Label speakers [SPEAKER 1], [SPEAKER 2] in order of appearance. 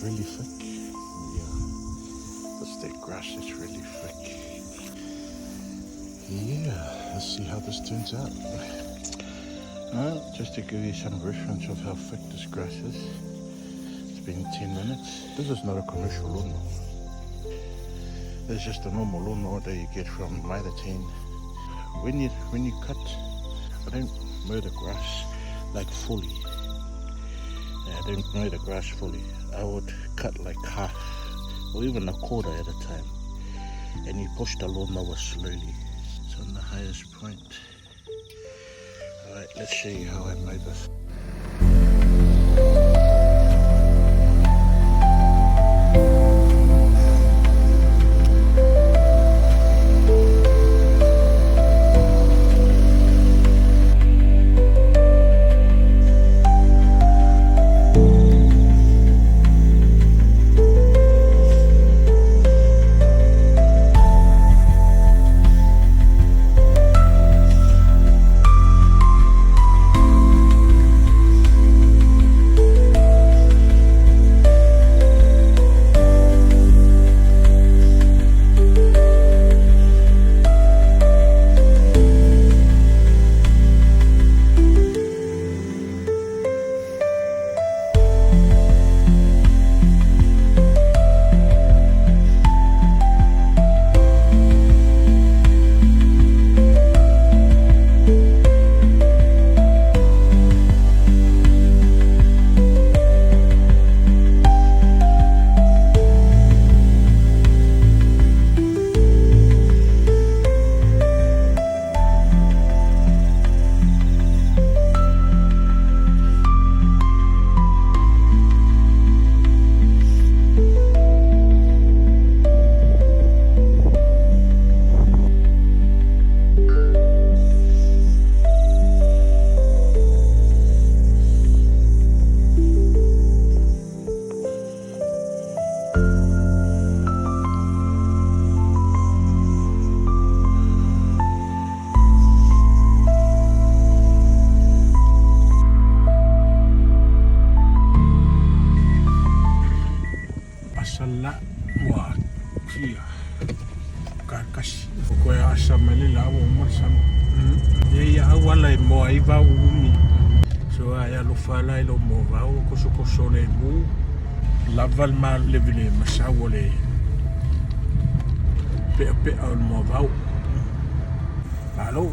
[SPEAKER 1] really thick. Yeah, that's the grass is really thick. Yeah, let's see how this turns out. Just to give you some reference of how thick this grass is. It's been 10 minutes. This is not a commercial lawnmower. It's just a normal lawnmower that you get from Mitre10. When you cut, I don't mow the grass like fully. I don't mow the grass fully. I would cut like half or even a quarter at a time. And you push the lawnmower slowly. It's on the highest point. Alright, let's show you how I made this. Kakasi ko ya asamele la wo masam ye ya wala mo aiva umi so ya lo fala lo mo va o ko so le mu laval ma le vile masawole pe al mo va alo